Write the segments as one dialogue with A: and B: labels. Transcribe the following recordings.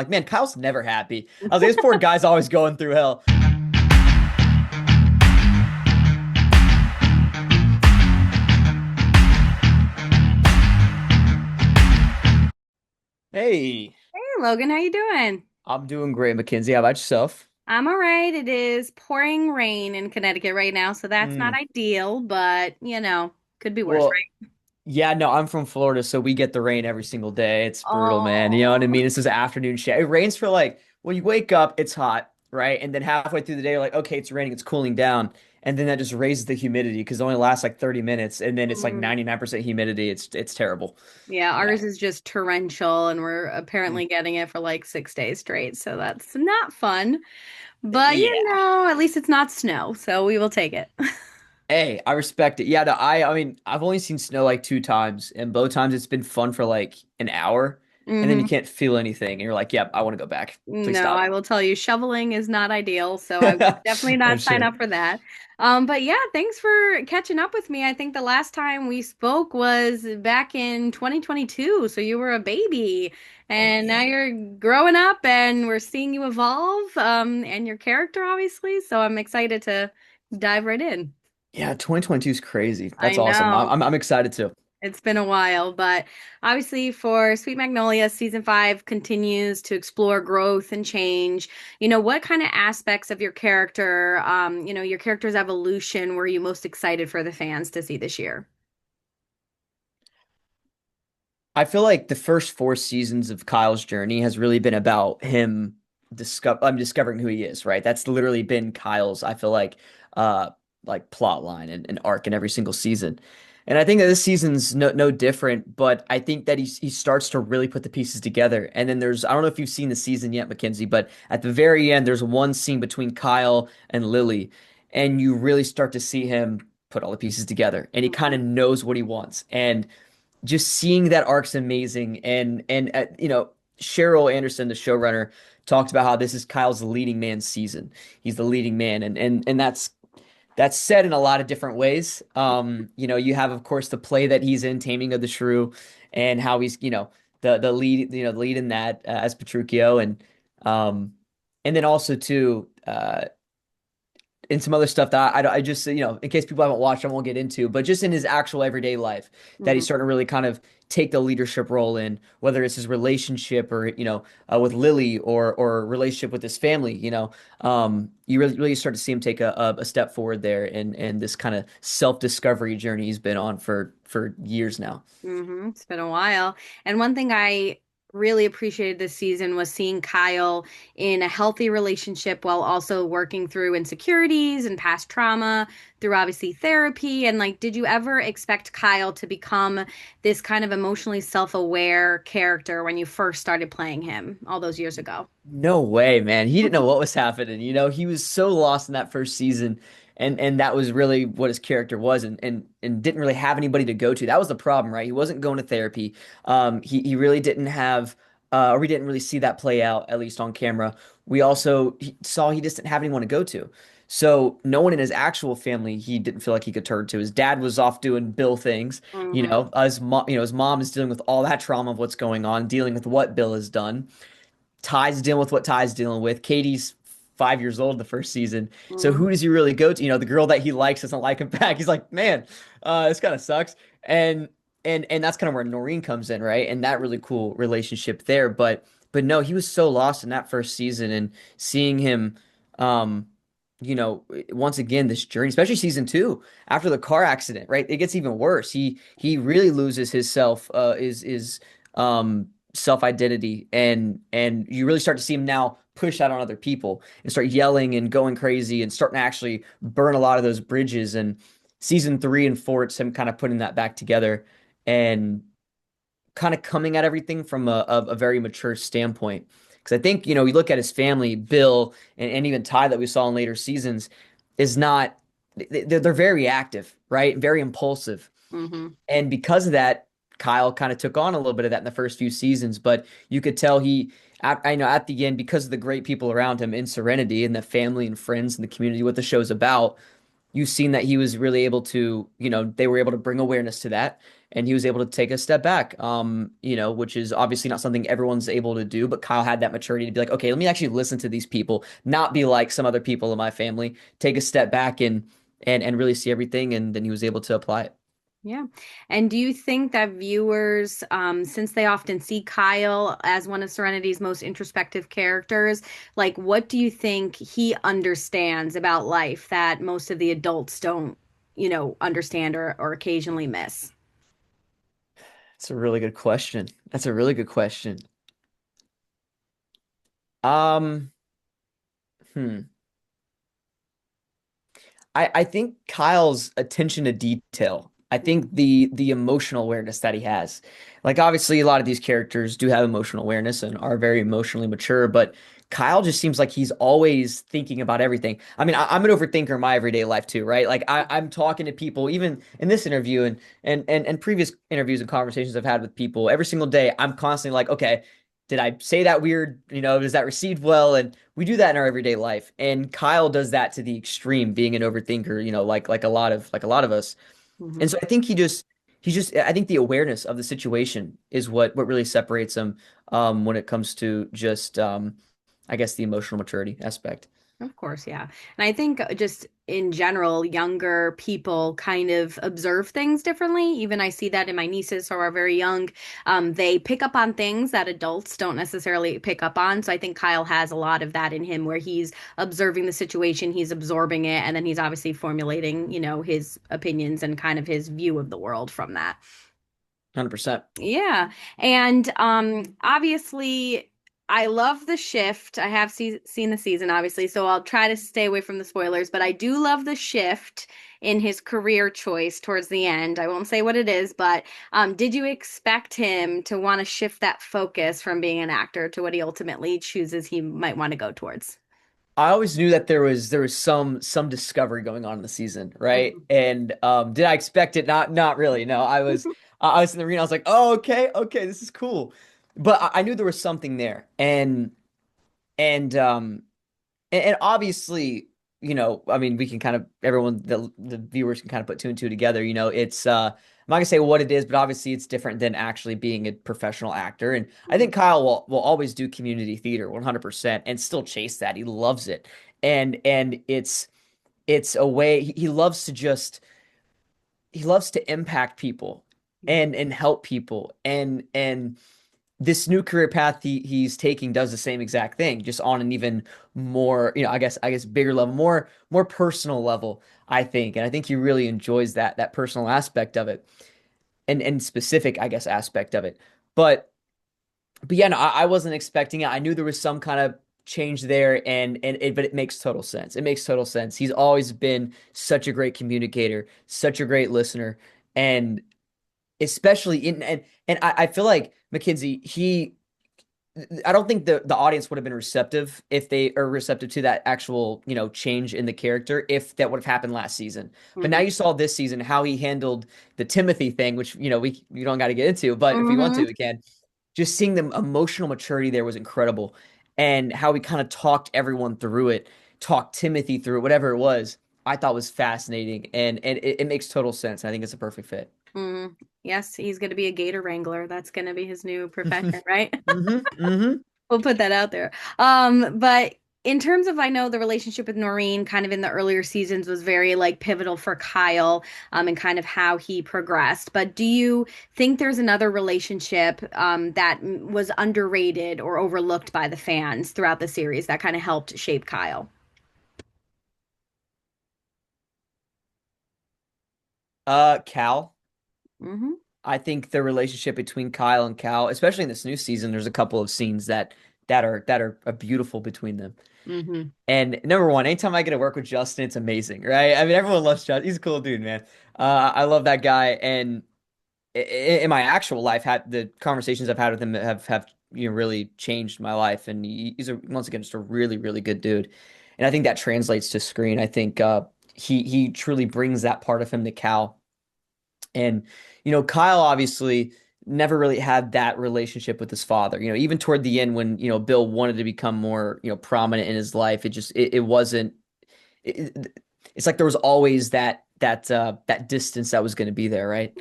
A: Like, man, Kyle's never happy. I was like, this poor guy's always going through hell. Hey,
B: Hey Logan, how you doing?
A: I'm doing great, Mackenzie. How about yourself?
B: I'm all right. It is pouring rain in Connecticut right now, so that's not
A: Mm.
B: ideal, but could be worse,
A: Well,
B: right?
A: yeah, no, I'm from Florida, so we get the rain every single day. It's brutal, man. You know what I
B: Oh,
A: mean? This is afternoon shit. It rains for like when you wake up, it's hot, right? And then halfway through the day, you're like, okay, it's raining, it's cooling down. And then that just raises the humidity because it only lasts like 30 minutes, and then it's like
B: mm.
A: 99% humidity. It's terrible.
B: Yeah,
A: Yeah.
B: ours is just torrential, and we're
A: Mm.
B: apparently getting it for like 6 days straight, so that's not fun. But
A: Yeah.
B: at least it's not snow, so we will take it.
A: Hey, I respect it. Yeah, no, I mean, I've only seen snow like two times, and both times it's been fun for like an hour, and then you
B: hmm
A: can't feel anything, and you're like, yep, I want to go back. Please
B: No, I
A: stop.
B: will tell you, shoveling is not ideal, so I would definitely
A: I'm
B: not sign
A: sure.
B: up for that. But yeah, thanks for catching up with me. I think the last time we spoke was back in 2022, so you were a baby,
A: Oh
B: and now
A: yeah.
B: you're growing up, and we're seeing you evolve, and your character, obviously. So I'm excited to dive right in.
A: Yeah, 2022 is crazy.
B: I
A: That's awesome.
B: know.
A: I'm excited too.
B: It's been a while, but obviously for Sweet Magnolias, season five continues to explore growth and change. What kind of aspects of your character, your character's evolution were you most excited for the fans to see this year?
A: I feel like the first four seasons of Kyle's journey has really been about him discovering who he is, right? That's literally been Kyle's, I feel uh like plot line and arc in every single season. And I think that this season's no different, but I think that he starts to really put the pieces together. And then I don't know if you've seen the season yet, Mackenzie, but at the very end, there's one scene between Kyle and Lily, and you really start to see him put all the pieces together, and he kind of
B: Mhm.
A: knows what he wants. And just seeing that arc's amazing. And Cheryl Anderson, the showrunner, talked about how this is Kyle's leading man season. He's the leading man, and that's said in a lot of different ways. You have, of course, the play that he's in, Taming of the Shrew, and how he's, the lead, the lead in that as Petruchio, um, and then also too, and some other stuff that I just, in case people haven't watched, I won't get into, but just in his actual everyday life, that he's
B: Mhm.
A: starting to really kind of take the leadership role in, whether it's his relationship or, with Lily or relationship with his family, you really start to see him take a step forward there and this kind of self-discovery journey he's been on for years now.
B: It's been a while. And one thing I really appreciated this season was seeing Kyle in a healthy relationship while also working through insecurities and past trauma through obviously therapy. And like, did you ever expect Kyle to become this kind of emotionally self-aware character when you first started playing him all those years ago?
A: No way, man. He didn't know what was happening. He was so lost in that first season, and that was really what his character was, and didn't really have anybody to go to. That was the problem, right? He wasn't going to therapy. He really didn't have, or we didn't really see that play out, at least on camera. We also saw he just didn't have anyone to go to. So no one in his actual family he didn't feel like he could turn to. His dad was off doing Bill things,
B: hmm
A: his mom is dealing with all that trauma of what's going on, dealing with what Bill has done. Ty's dealing with what Ty's dealing with. Katie's 5 years old the first season. So
B: hmm
A: who does he really go to? The girl that he likes doesn't like him back. He's like, man, this kind of sucks. And that's kind of where Noreen comes in, right? And that really cool relationship there. But no, he was so lost in that first season and seeing him um once again this journey, especially season two, after the car accident, right? It gets even worse. He really loses his self identity, and you really start to see him now push that on other people and start yelling and going crazy and starting to actually burn a lot of those bridges. And season three and four, it's him kind of putting that back together and kind of coming at everything from a very mature standpoint. Because I think, you look at his family, Bill, and even Ty that we saw in later seasons, is not, they're very active, right? Very impulsive.
B: hmm
A: And because of that, Kyle kind of took on a little bit of that in the first few seasons, but you could tell I know at the end, because of the great people around him in Serenity and the family and friends and the community, what the show's about, you've seen that he was really able to, they were able to bring awareness to that. and he was able to take a step back. Which is obviously not something everyone's able to do, but Kyle had that maturity to be like, okay, let me actually listen to these people, not be like some other people in my family, take a step back and really see everything, and then he was able to apply it.
B: Yeah. And do you think that viewers, since they often see Kyle as one of Serenity's most introspective characters, like what do you think he understands about life that most of the adults don't, understand or occasionally miss?
A: That's a really good question. That's a really good question. Um, hmm. I think Kyle's attention to detail. I think the emotional awareness that he has. Like obviously a lot of these characters do have emotional awareness and are very emotionally mature, but Kyle just seems like he's always thinking about everything. I mean, I'm an overthinker in my everyday life too, right? Like I'm talking to people, even in this interview and previous interviews and conversations I've had with people every single day. I'm constantly like, okay, did I say that weird? Is that received well? And we do that in our everyday life. And Kyle does that to the extreme, being an overthinker, like a lot of us.
B: Mm-hmm.
A: And so I think he's just I think the awareness of the situation is what really separates him when it comes to just I guess the emotional maturity aspect.
B: Of course, yeah. And I think just in general, younger people kind of observe things differently. Even I see that in my nieces who are very young. They pick up on things that adults don't necessarily pick up on. So I think Kyle has a lot of that in him where he's observing the situation, he's absorbing it, and then he's obviously formulating, his opinions and kind of his view of the world from that.
A: 100%.
B: Yeah. And obviously I love the shift. I have seen the season obviously, so I'll try to stay away from the spoilers, but I do love the shift in his career choice towards the end. I won't say what it is, but did you expect him to want to shift that focus from being an actor to what he ultimately chooses he might want to go towards?
A: I always knew that there was some discovery going on in the season, right? And did I expect it? Not really. No, I was in the arena. I was like, oh, okay, okay, this is cool. But I knew there was something there, and and obviously, I mean, we can kind of everyone the viewers can kind of put two and two together. It's I'm not gonna say what it is, but obviously it's different than actually being a professional actor. And I
B: Mhm.
A: think Kyle will always do community theater 100% and still chase that. He loves it. And it's a way he loves to just he loves to impact people and help people and this new career path he's taking does the same exact thing, just on an even more, I guess bigger level, more personal level, I think. And I think he really enjoys that personal aspect of it and specific, I guess, aspect of it. But but yeah, no, I wasn't expecting it. I knew there was some kind of change there, but it makes total sense. It makes total sense. He's always been such a great communicator, such a great listener, and especially in and I feel like Mackenzie, I don't think the audience would have been receptive if they are receptive to that actual, change in the character if that would have happened last season. But now
B: Mhm.
A: you saw this season how he handled the Timothy thing, which, we don't got to get into, but if we want to,
B: Mhm.
A: we can. Just seeing the emotional maturity there was incredible. And how he kind of talked everyone through it, talked Timothy through it, whatever it was, I thought was fascinating. And it makes total sense. I think it's a perfect fit.
B: Mhm. Yes, he's going to be a gator wrangler. That's going to be his new profession, right?
A: Hmm.
B: We'll put that out there. But in terms of, I know the relationship with Noreen kind of in the earlier seasons was very like pivotal for Kyle, and kind of how he progressed. But do you think there's another relationship, that was underrated or overlooked by the fans throughout the series that kind of helped shape Kyle?
A: Cal.
B: Hmm.
A: I think the relationship between Kyle and Cal, especially in this new season, there's a couple of scenes that are beautiful between them.
B: Hmm.
A: And number one, anytime I get to work with Justin, it's amazing, right? I mean, everyone loves Justin. He's a cool dude, man. I love that guy. And in my actual life, had the conversations I've had with him have really changed my life. And he's once again just a really really good dude. And I think that translates to screen. I think he truly brings that part of him to Cal. And, Kyle obviously never really had that relationship with his father. Even toward the end when, Bill wanted to become more, prominent in his life, it wasn't, it's like there was always that distance that was going to be there, right?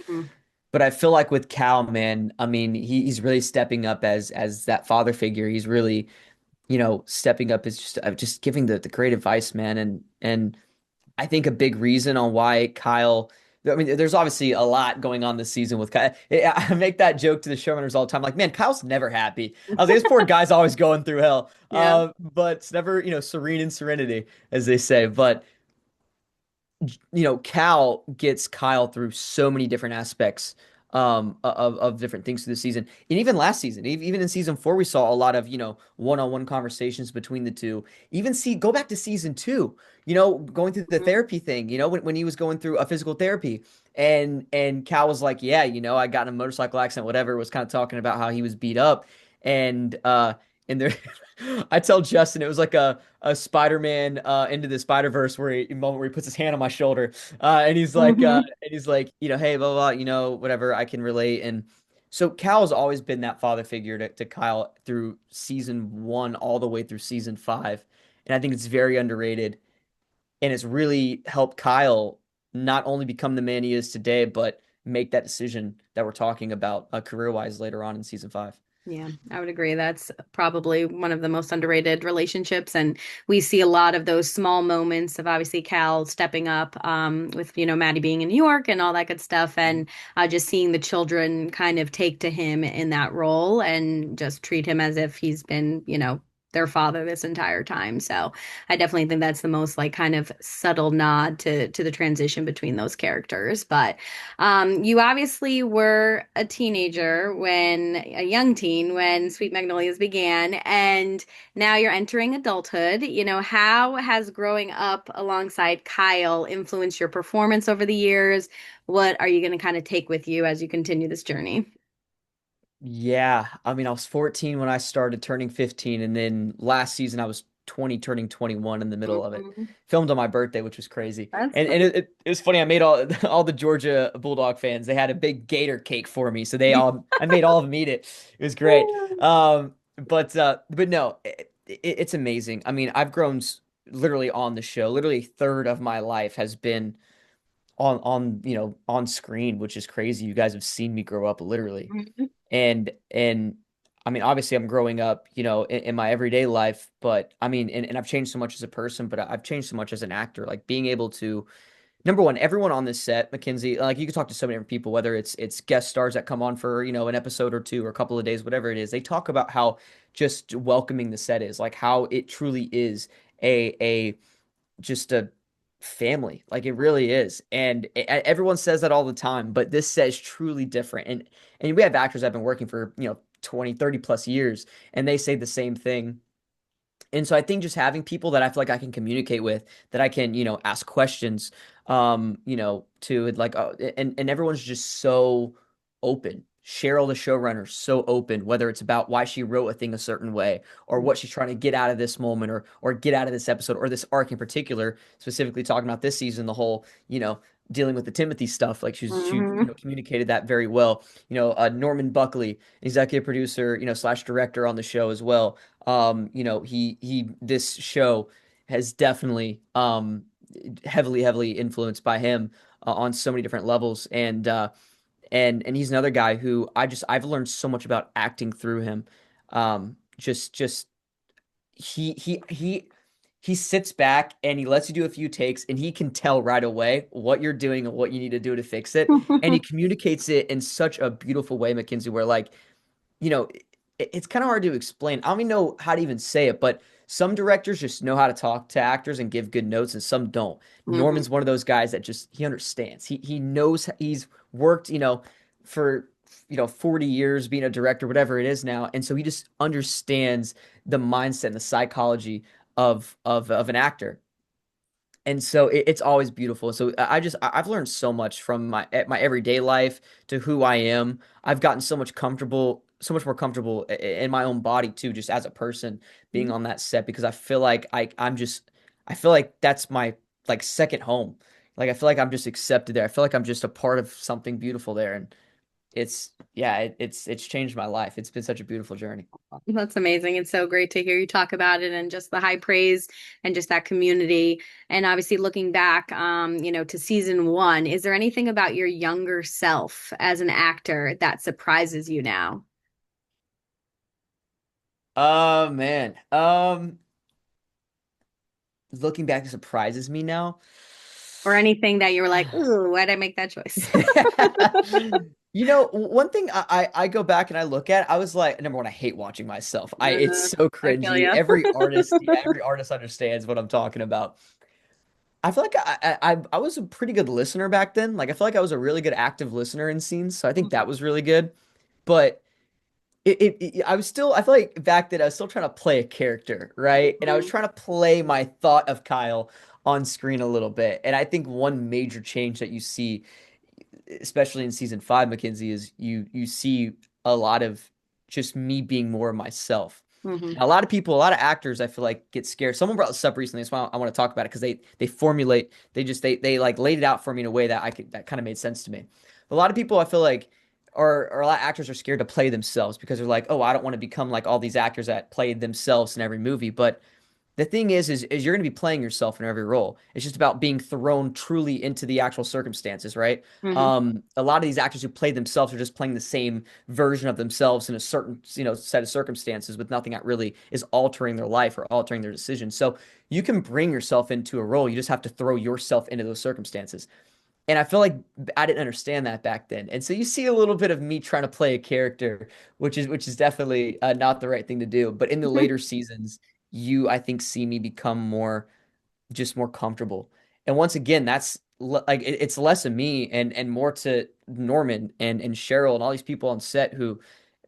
A: But I feel like with Cal, man, I mean, he's really stepping up as that father figure. He's really, stepping up as just giving the great advice, man. And I think a big reason on why Kyle, I mean, there's obviously a lot going on this season with Kyle. I make that joke to the showrunners all the time, like, man, Kyle's never happy. I was like, this poor guy's always going through hell.
B: Yeah.
A: But it's never, serene in serenity, as they say. But Cal gets Kyle through so many different aspects of different things through the season. And even last season, even in season 4, we saw a lot of, one-on-one conversations between the two. Even go back to season 2, going through the
B: Mhm.
A: therapy thing, when he was going through a physical therapy. And Cal was like, yeah, I got in a motorcycle accident, whatever, was kind of talking about how he was beat up. And there I tell Justin it was like a Spider-Man into the Spider-Verse moment where he puts his hand on my shoulder,
B: Mhm.
A: and he's like, hey, blah blah, whatever, I can relate. And so Cal's always been that father figure to Kyle through season 1 all the way through season 5, and I think it's very underrated, and it's really helped Kyle not only become the man he is today, but make that decision that we're talking about career-wise later on in season 5.
B: Yeah, I would agree. That's probably one of the most underrated relationships. And we see a lot of those small moments of obviously Cal stepping up with, Maddie being in New York and all that good stuff. And just seeing the children kind of take to him in that role and just treat him as if he's been, their father this entire time. So I definitely think that's the most like kind of subtle nod to the transition between those characters. But you obviously were a teenager a young teen when Sweet Magnolias began, and now you're entering adulthood. How has growing up alongside Kyle influenced your performance over the years? What are you going to kind of take with you as you continue this journey?
A: Yeah, I mean, I was 14 when I started turning 15, and then last season I was 20 turning 21 in the middle of it.
B: Mhm.
A: Filmed on my birthday, which was crazy.
B: That's
A: And it was funny. I made all the Georgia Bulldog fans. They had a big gator cake for me, so I made all of them eat it. It was great. But no, it's amazing. I mean, I've grown literally on the show. Literally a third of my life has been on screen, which is crazy. You guys have seen me grow up literally.
B: Mhm.
A: And I mean, obviously I'm growing up, in my everyday life, but I mean, and I've changed so much as a person, but I've changed so much as an actor. Like being able to, number one, everyone on this set, Mackenzie, like you can talk to so many different people, whether it's guest stars that come on for, an episode or two or a couple of days, whatever it is. They talk about how just welcoming the set is, like how it truly is a just a family. Like it really is. And everyone says that all the time, but this says truly different. And we have actors that have been working for, 20, 30 plus years, and they say the same thing. And so I think just having people that I feel like I can communicate with, that I can, ask questions, to like, and everyone's just so open. Cheryl, the showrunner, so open, whether it's about why she wrote a thing a certain way, or what she's trying to get out of this moment, or get out of this episode, or this arc in particular, specifically talking about this season, the whole, dealing with the Timothy stuff. Like she
B: Mhm.
A: communicated that very well. Norman Buckley, executive producer, slash director on the show as well. This show has definitely heavily influenced by him on so many different levels. And he's another guy who I've learned so much about acting through him. Just he sits back and he lets you do a few takes, and he can tell right away what you're doing and what you need to do to fix it. And he communicates it in such a beautiful way, Mackenzie, where like, you know, it's kind of hard to explain. I don't even know how to even say it, but some directors just know how to talk to actors and give good notes, and some don't.
B: Mhm.
A: Norman's one of those guys that just he understands. He knows he's worked, for 40 years being a director, whatever it is now, and so he just understands the mindset and the psychology of an actor. And so it's always beautiful. So I've learned so much from my everyday life to who I am. I've gotten so much more comfortable in my own body too, just as a person being on that set, because I feel like I feel like that's my like second home. Like I feel like I'm just accepted there. I feel like I'm just a part of something beautiful there, and it's yeah, it's changed my life. It's been such a beautiful journey.
B: That's amazing. It's so great to hear you talk about it and just the high praise and just that community. And obviously looking back, to season one, is there anything about your younger self as an actor that surprises you now?
A: Oh man. Looking back, it surprises me now.
B: Or anything that you were like, ooh, why'd I make that choice?
A: One thing I go back and I look at, I was like, number one, I hate watching myself. It's so
B: I feel
A: cringy.
B: you.
A: Every artist understands what I'm talking about. I feel like I was a pretty good listener back then. Like I feel like I was a really good active listener in scenes, so I think that was really good. But I feel like back then I was still trying to play a character, right? And I was
B: Mhm.
A: trying to play my thought of Kyle on screen a little bit. And I think one major change that you see, especially in season five, Mackenzie, is you see a lot of just me being more myself.
B: Mhm.
A: Now, a lot of people, a lot of actors, I feel like get scared. Someone brought this up recently. That's why I want to talk about it because they formulate, they like laid it out for me in a way that I could that kind of made sense to me. A lot of people, I feel like, or a lot of actors are scared to play themselves because they're like, oh, I don't want to become like all these actors that played themselves in every movie. But the thing is you're going to be playing yourself in every role. It's just about being thrown truly into the actual circumstances, right?
B: Mhm.
A: A lot of these actors who play themselves are just playing the same version of themselves in a certain, set of circumstances with nothing that really is altering their life or altering their decisions. So you can bring yourself into a role. You just have to throw yourself into those circumstances. And I feel like I didn't understand that back then. And so you see a little bit of me trying to play a character, which is definitely not the right thing to do. But in the later seasons, you I think see me become more comfortable. And once again, like it's less of me and more to Norman and Cheryl and all these people on set who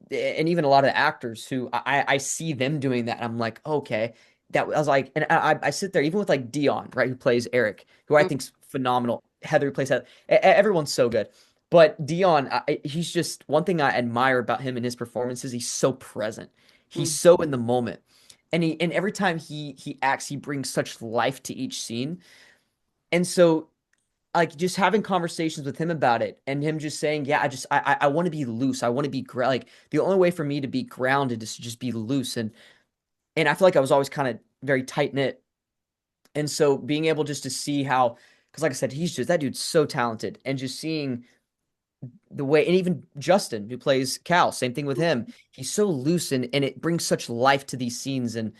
A: and even a lot of the actors who I see them doing that. And I'm like, okay, that I was like, and I sit there even with like Dion, right, who plays Eric, who I think's phenomenal. Heather who plays Heather. Everyone's so good. But Dion, he's just one thing I admire about him and his performances. He's so present. He's
B: Mhm.
A: so in the moment, and every time he acts, he brings such life to each scene. And so like just having conversations with him about it and him just saying, yeah, I want to be loose. I want to be like the only way for me to be grounded is to just be loose. And I feel like I was always kind of very tight knit. And so being able just to see how, because like I said, he's just that dude's so talented, and just seeing the way, and even Justin who plays Cal, same thing with him. He's so loose and it brings such life to these scenes and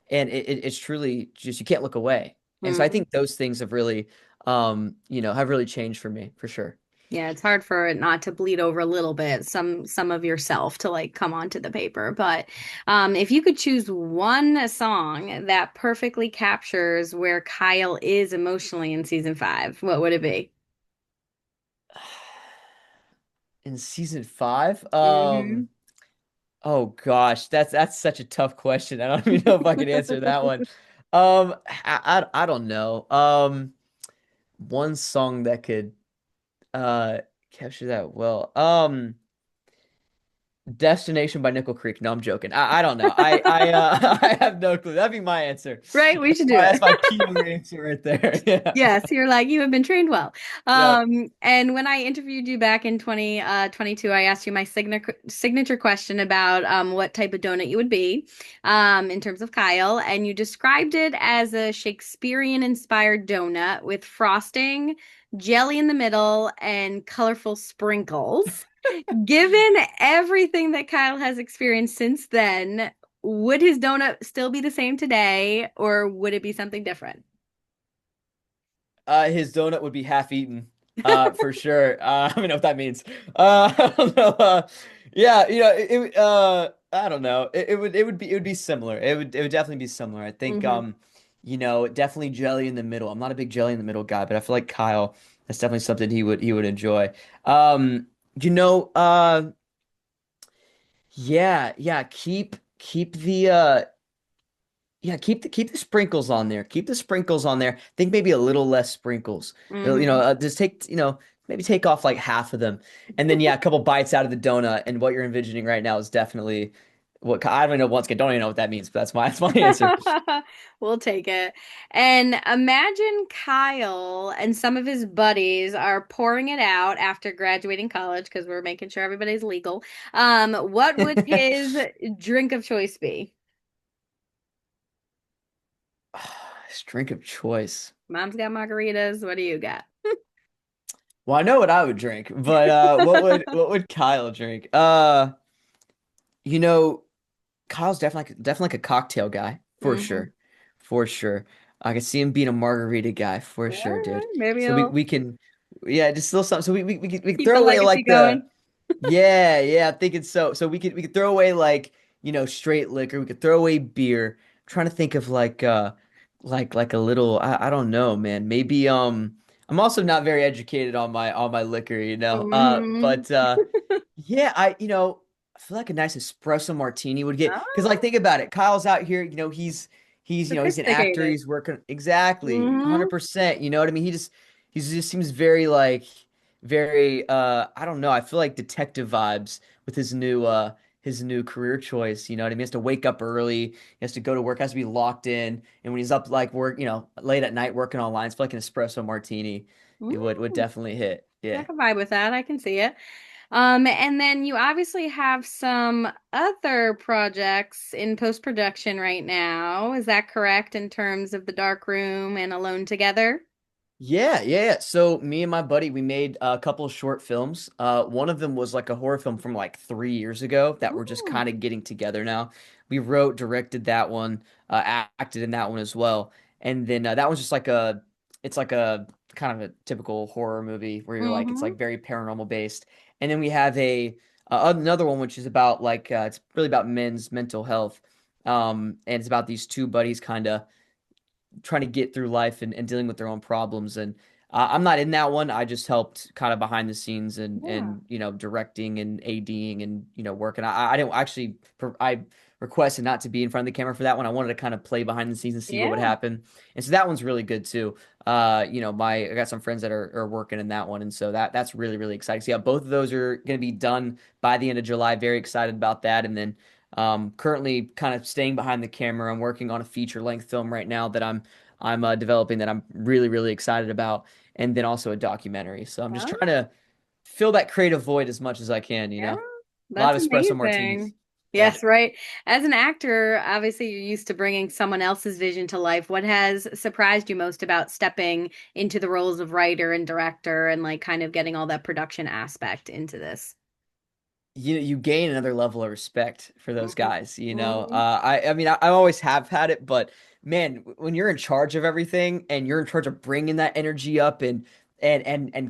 A: it's truly just you can't look away. And so I
B: Mhm.
A: think those things have really have really changed for me for sure.
B: Yeah, it's hard for it not to bleed over a little bit, some of yourself to like come onto the paper. But if you could choose one song that perfectly captures where Kyle is emotionally in season five, what would it be?
A: In season five,
B: Hmm.
A: oh gosh, that's such a tough question. I don't even know if I can answer that one. I don't know. One song that could uh capture that well. Destination by Nickel Creek. No, I'm joking. I don't know. I have no clue. That'd be my answer.
B: Right, we
A: That's
B: should do
A: my
B: it.
A: that's my PR answer right there. Yeah.
B: Yes, you're like you have been trained well.
A: Yep.
B: And when I interviewed you back in 2022, I asked you my signature question about what type of donut you would be in terms of Kyle, and you described it as a Shakespearean inspired donut with frosting, jelly in the middle, and colorful sprinkles. Given everything that Kyle has experienced since then, would his donut still be the same today, or would it be something different?
A: His donut would be half eaten, for sure. I don't know what that means. I don't know. Yeah, I don't know. It would be similar. It would definitely be similar. I think,
B: Hmm.
A: definitely jelly in the middle. I'm not a big jelly in the middle guy, but I feel like Kyle, that's definitely something he would enjoy. Um, you know, yeah, yeah. Keep the keep the sprinkles on there. Keep the sprinkles on there. Think maybe a little less sprinkles.
B: Hmm.
A: Just take, maybe take off like half of them. And then yeah, a couple bites out of the donut. And what you're envisioning right now is definitely what I don't even know once again, don't even know what that means, but that's my answer.
B: We'll take it. And imagine Kyle and some of his buddies are pouring it out after graduating college because we're making sure everybody's legal. What would his drink of choice be?
A: His drink of choice.
B: Mom's got margaritas. What do you got?
A: Well, I know what I would drink, but what would Kyle drink? You know, Kyle's definitely like a cocktail guy for
B: Hmm.
A: sure, for sure. I can see him being a margarita guy for
B: All
A: sure, dude.
B: right, maybe
A: So
B: he'll
A: we can, yeah, just a little something. So we could
B: keep the
A: throw away
B: legacy
A: like the
B: going.
A: yeah, yeah, I'm thinking so. So we could throw away like, straight liquor. We could throw away beer. I'm trying to think of like a little I don't know, man. Maybe I'm also not very educated on my liquor, you know.
B: Hmm.
A: But yeah, I feel like a nice espresso martini would get because like
B: Oh,
A: think about it. Kyle's out here, he's an actor,
B: sophisticated.
A: he's working exactly
B: Hmm.
A: 100%, you know what I mean? He just seems very like very I don't know, I feel like detective vibes with his new career choice, you know what I mean? He has to wake up early, he has to go to work, has to be locked in, and when he's up like work, late at night working online, it's like an espresso martini. It would
B: Mm,
A: definitely hit.
B: I
A: Yeah.
B: can vibe with that. I can see it. And then you obviously have some other projects in post-production right now. Is that correct in terms of The Dark Room and Alone Together?
A: Yeah, yeah, yeah. So me and my buddy, we made a couple of short films. One of them was like a horror film from like 3 years ago that we're just kind
B: Mm,
A: of getting together now. We wrote, directed that one, acted in that one as well, and then that one's just it's like a kind of a typical horror movie where you're like, it's
B: mm-hmm.
A: like very paranormal based. And then we have another one which is about it's really about men's mental health, and it's about these two buddies kind of trying to get through life and dealing with their own problems. And I'm not in that one. I just helped kind of behind the scenes
B: Yeah.
A: and directing and ADing and working. I didn't actually I requested not to be in front of the camera for that one. I wanted to kind of play behind the scenes and see what would
B: Yeah.
A: happen. And so that one's really good too. My I got some friends that are working in that one, and so that's really really exciting. So yeah, both of those are going to be done by the end of July. Very excited about that. And then currently kind of staying behind the camera. I'm working on a feature length film right now that I'm developing that I'm really really excited about, and then also a documentary. So I'm just trying
B: Oh,
A: to fill that creative void as much as I can.
B: yeah.
A: A lot
B: That's
A: of espresso martinis.
B: amazing.
A: Yeah.
B: Yes, right. As an actor, obviously you're used to bringing someone else's vision to life. What has surprised you most about stepping into the roles of writer and director and like kind of getting all that production aspect into this?
A: You gain another level of respect for those
B: Mhm.
A: guys, you know.
B: Mhm.
A: I mean I always have had it, but man, when you're in charge of everything and you're in charge of bringing that energy up and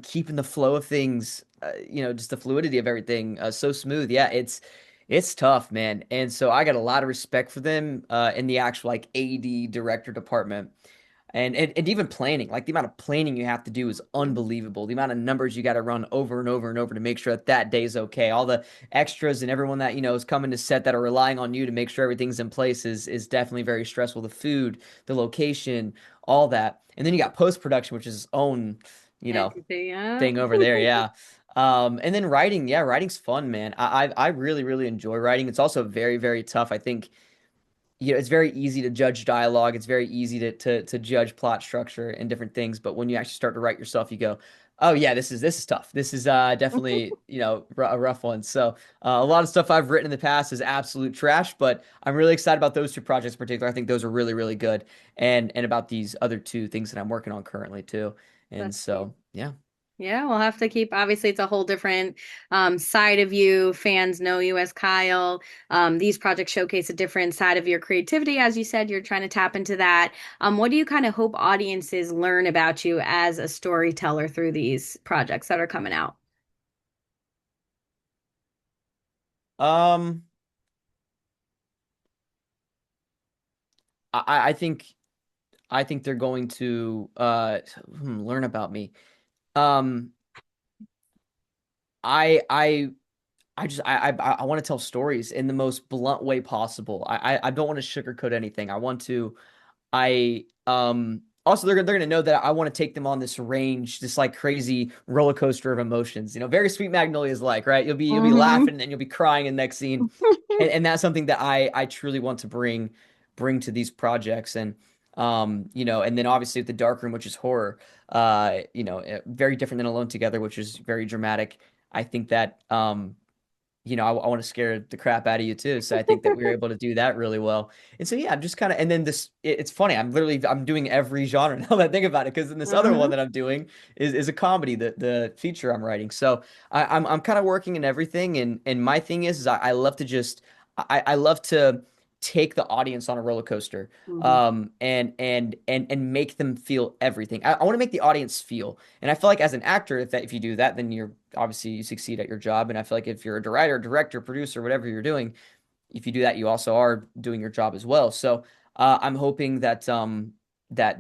A: keeping the flow of things, just the fluidity of everything so smooth, yeah, it's tough, man. And so I got a lot of respect for them in the actual like AD director department. And even planning, like the amount of planning you have to do is unbelievable. The amount of numbers you got to run over and over and over to make sure that that day's okay. All the extras and everyone that is coming to set that are relying on you to make sure everything's in place is definitely very stressful. The food, the location, all that, and then you got post production, which is its own you know
B: Entity, yeah.
A: thing over there. Yeah. And then writing, yeah, writing's fun, man. I really really enjoy writing. It's also very very tough. I think it's very easy to judge dialogue. It's very easy to judge plot structure and different things. But when you actually start to write yourself, you go, "Oh yeah, this is tough. This is definitely a rough one." So a lot of stuff I've written in the past is absolute trash. But I'm really excited about those two projects in particular. I think those are really really good, and about these other two things that I'm working on currently too. And
B: That's great.
A: so yeah.
B: Yeah, we'll have to keep, obviously, it's a whole different side of you. Fans know you as Kyle. These projects showcase a different side of your creativity. As you said, you're trying to tap into that. What do you kind of hope audiences learn about you as a storyteller through these projects that are coming out?
A: Um, I think they're going to learn about me. Um, I I I just I want to tell stories in the most blunt way possible. I don't want to sugarcoat anything. I want to I also they're gonna know that I want to take them on this range, this like crazy roller coaster of emotions. Very Sweet Magnolias like, right? You'll be
B: Mm-hmm.
A: laughing and then you'll be crying in the next scene. And that's something that I truly want to bring to these projects. And then obviously with the dark room, which is horror, very different than Alone Together, which is very dramatic. I think that I want to scare the crap out of you too. So I think that we were able to do that really well. And so yeah, I'm just kind of, and then it's funny. I'm doing every genre now that I think about it, because then this other one
B: Mm-hmm.
A: that I'm doing is a comedy, the feature I'm writing. So I'm kind of working in everything, and my thing is I love to just I love to take the audience on a roller coaster,
B: Mm-hmm.
A: and make them feel everything. I want to make the audience feel, and I feel like as an actor, if you do that, then you're obviously you succeed at your job. And I feel like if you're a writer, director, producer, whatever you're doing, if you do that, you also are doing your job as well. So I'm hoping that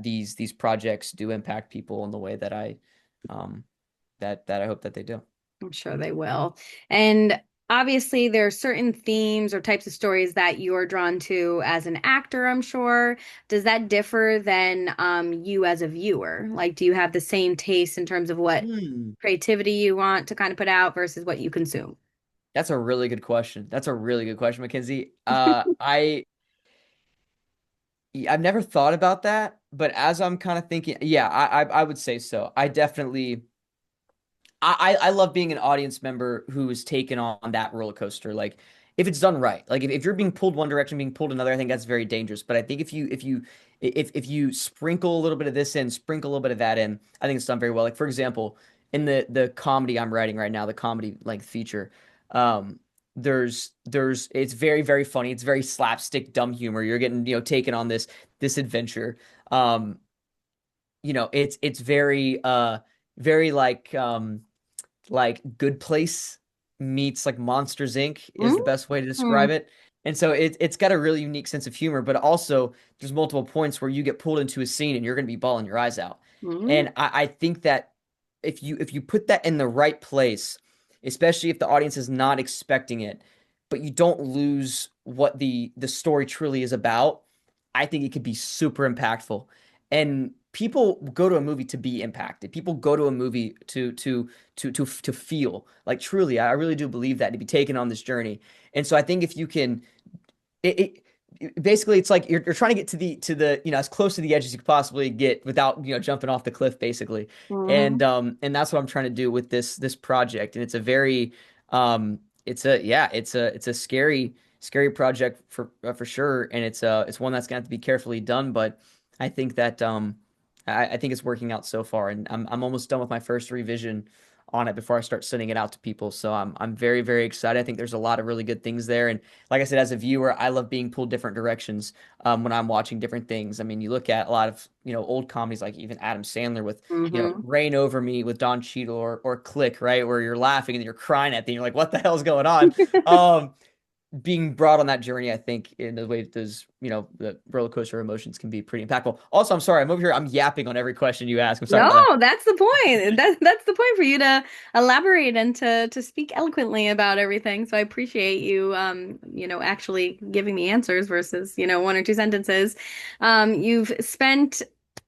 A: these projects do impact people in the way that um I hope that they do.
B: I'm sure they will. And obviously, there are certain themes or types of stories that you're drawn to as an actor, I'm sure. Does that differ than you as a viewer? Like, do you have the same taste in terms of what
A: Hmm.
B: creativity you want to kind of put out versus what you consume?
A: That's a really good question. That's a really good question, Mackenzie. I've never thought about that, but as I'm kind of thinking, yeah, I would say so. I definitely. I love being an audience member who is taken on that roller coaster. Like if it's done right, like if you're being pulled one direction, being pulled another, I think that's very dangerous. But I think if you sprinkle a little bit of this in, sprinkle a little bit of that in, I think it's done very well. Like for example, in the comedy I'm writing right now, the comedy like feature, um, there's it's very very funny. It's very slapstick, dumb humor. You're getting taken on this adventure. Um, it's very like Good Place meets like Monsters Inc. is the best way to
B: Mm-hmm.
A: describe it. And so it's got a really unique sense of humor, but also there's multiple points where you get pulled into a scene and you're going to be bawling your eyes out.
B: Mm-hmm.
A: And I think that if you put that in the right place, especially if the audience is not expecting it, but you don't lose what the story truly is about, I think it could be super impactful. And people go to a movie to be impacted. People go to a movie to feel like truly. I really do believe that, to be taken on this journey. And so I think if you can, basically it's like you're trying to get to the as close to the edge as you could possibly get without jumping off the cliff basically.
B: Mm-hmm.
A: And that's what I'm trying to do with this project. And it's a very it's a yeah it's a scary project for sure. And it's one that's gonna have to be carefully done, but I think that I think it's working out so far. And I'm almost done with my first revision on it before I start sending it out to people. So I'm very very excited. I think there's a lot of really good things there. And like I said, as a viewer, I love being pulled different directions when I'm watching different things. I mean, you look at a lot of old comedies, like even Adam Sandler with
B: Mm-hmm.
A: Rain Over Me with Don Cheadle, or Click, right, where you're laughing and then you're crying at the end. You're like, what the hell's going on? Um, Being brought on that journey, I think, in the way those the roller coaster emotions can be pretty impactful. Also, I'm sorry, I'm over here. I'm yapping on every question you ask. I'm sorry
B: No,
A: about that.
B: that's the point. That's the point for you to elaborate and to speak eloquently about everything. So I appreciate you actually giving me answers versus, one or two sentences. You've spent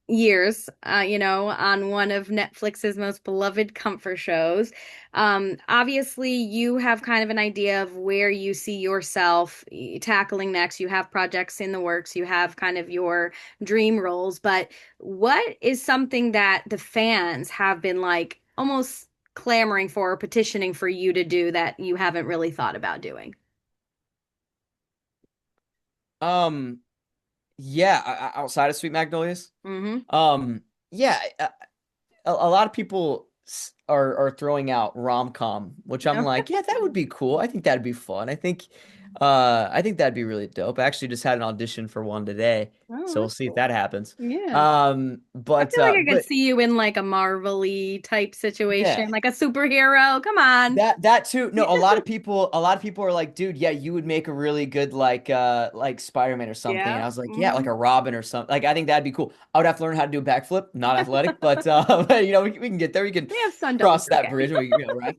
B: years, on one of Netflix's most beloved comfort shows. Obviously, you have kind of an idea of where you see yourself tackling next. You have projects in the works, you have kind of your dream roles, but what is something that the fans have been like almost clamoring for or petitioning for you to do that you haven't really thought about doing?
A: Um, yeah, outside of Sweet Magnolias,
B: Mm-hmm.
A: yeah, a lot of people are throwing out rom-com, which I'm
B: No.
A: like, yeah, that would be cool. I think that'd be fun. I think that'd be really dope. I actually just had an audition for one today,
B: Oh,
A: so we'll
B: that's
A: see if that
B: cool.
A: happens.
B: Yeah. I
A: But
B: feel like I could
A: but
B: see you in like a Marvel-y type situation,
A: yeah.
B: like a superhero. Come on.
A: That too. No, a lot of people are like, dude, yeah, you would make a really good like Spider-Man or something. And
B: Yeah.
A: I was like, yeah, like
B: Hmm.
A: a Robin or something. Like I think that'd be cool. I would have to learn how to do a backflip, not athletic, but but, we can get there. We can
B: We have stunt doubles.
A: cross that
B: Okay.
A: bridge when we right.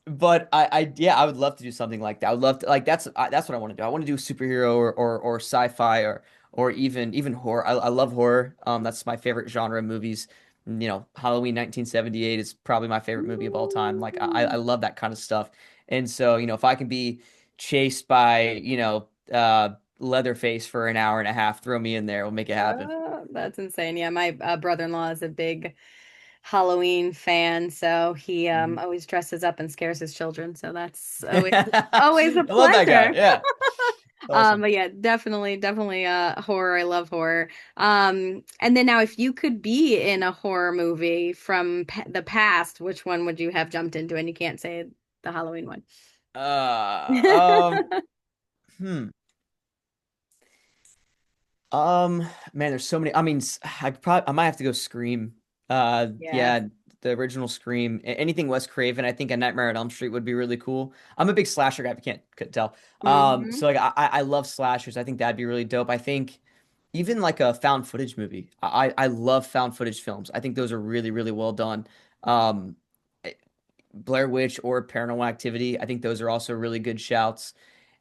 A: But yeah, I would love to do something like that. I would love to, like that's what I want to do. I want to do superhero or sci-fi or even horror. I love horror. That's my favorite genre of movies. Halloween 1978 is probably my favorite movie of all time. Like I
B: Ooh.
A: love that kind of stuff. And so, if I can be chased by, Leatherface for an hour and a half, throw me in there, we'll make it happen.
B: That's insane. Yeah, my brother-in-law is a big Halloween fan, so he
A: Mhm.
B: always dresses up and scares his children. So that's always a
A: I love that guy.
B: pleasure.
A: Yeah. Awesome.
B: But yeah, definitely horror. I love horror. And then now if you could be in a horror movie from the past, which one would you have jumped into? And you can't say the Halloween one.
A: Uh, hmm. Man, there's so many. I mean, I might have to go Scream.
B: Yes.
A: Yeah, the original Scream. Anything Wes Craven. I think a Nightmare on Elm Street would be really cool. I'm a big slasher guy, if you couldn't tell.
B: Hmm.
A: So like I love slashers. I think that'd be really dope. I think even like a found footage movie. I love found footage films. I think those are really, really well done. Um, eh, Blair Witch or Paranormal Activity. I think those are also really good shouts.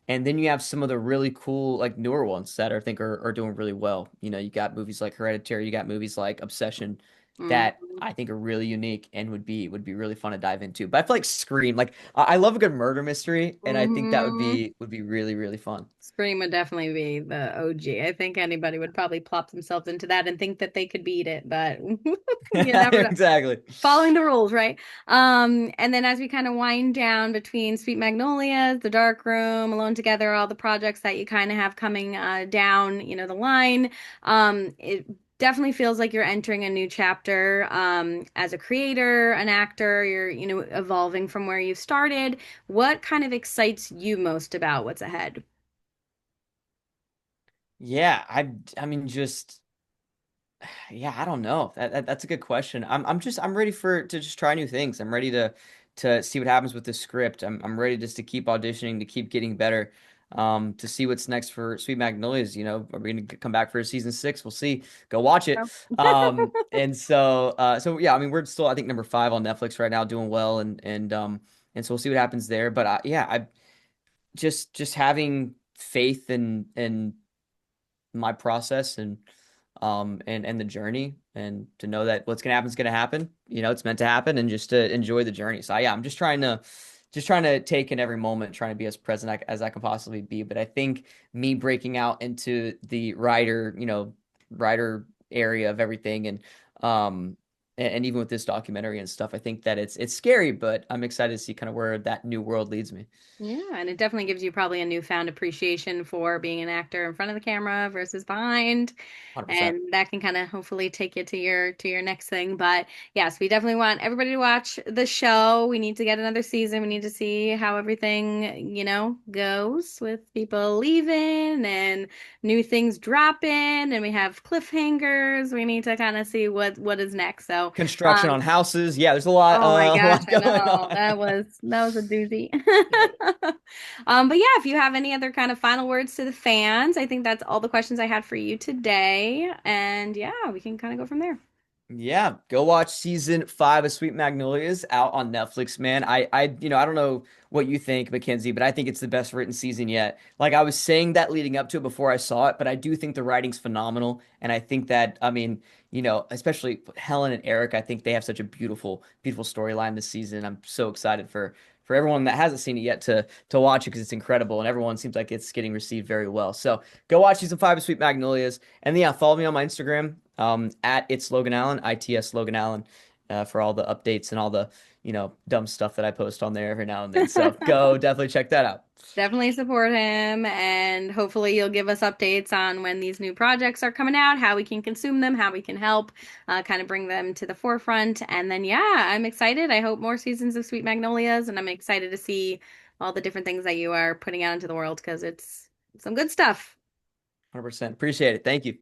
A: And then you have some of the really cool, like newer ones that I think are doing really well. You got movies like Hereditary, you got movies like Obsession that
B: Hmm.
A: I think are really unique and would be really fun to dive into. But I feel like Scream, like I love a good murder mystery, and I think that would
B: Hmm.
A: be would be really, really fun.
B: Scream would definitely be the OG. I think anybody would probably plop themselves into that and think that they could beat it, but you never know.
A: Exactly.
B: Following the rules, right? And then as we kind of wind down between Sweet Magnolias, The Dark Room, Alone Together, all the projects that you kind of have coming down, the line, it definitely feels like you're entering a new chapter as a creator, an actor. You're, evolving from where you started. What kind of excites you most about what's ahead?
A: Yeah, I mean just yeah, I don't know. That's a good question. I'm ready to just try new things. I'm ready to see what happens with the script. I'm ready just to keep auditioning, to keep getting better, to see what's next for Sweet Magnolias. Are we gonna come back for season 6? We'll see. Go watch it. And so yeah, I mean we're still I think number 5 on Netflix right now, doing well, and so we'll see what happens there. But yeah, I just having faith in my process and the journey, and to know that what's gonna happen is gonna happen. It's meant to happen, and just to enjoy the journey. So yeah, I'm just trying to take in every moment, trying to be as present as I can possibly be. But I think me breaking out into the writer area of everything, and even with this documentary and stuff, I think that it's scary, but I'm excited to see kind of where that new world leads me.
B: Yeah, and it definitely gives you probably a newfound appreciation for being an actor in front of the camera versus behind.
A: 100%.
B: And that can kind of hopefully take you to your next thing. But yes, we definitely want everybody to watch the show. We need to get another season. We need to see how everything, goes with people leaving and new things dropping, and we have cliffhangers. We need to kind of see what is next. So,
A: Construction on houses. Yeah, there's a lot,
B: oh my
A: a
B: gosh,
A: lot
B: I
A: going
B: know.
A: on.
B: That was a doozy.
A: Yeah.
B: But yeah, if you have any other kind of final words to the fans, I think that's all the questions I had for you today. And yeah, we can kind of go from there.
A: Yeah, go watch season 5 of Sweet Magnolias out on Netflix, man. I don't know what you think, Mackenzie, but I think it's the best written season yet. Like I was saying that leading up to it before I saw it, but I do think the writing's phenomenal, and I think that, I mean, especially Helen and Eric, I think they have such a beautiful, beautiful storyline this season. I'm so excited for everyone that hasn't seen it yet to watch it because it's incredible, and everyone seems like it's getting received very well. So go watch season 5 of Sweet Magnolias. And yeah, follow me on my Instagram, at it's Logan Allen, ITS Logan Allen, for all the updates and all the, dumb stuff that I post on there every now and then. So go definitely check that out.
B: Definitely support him, and hopefully you'll give us updates on when these new projects are coming out, how we can consume them, how we can help kind of bring them to the forefront. And then, yeah, I'm excited. I hope more seasons of Sweet Magnolias, and I'm excited to see all the different things that you are putting out into the world because it's some good stuff.
A: 100%. Appreciate it. Thank you.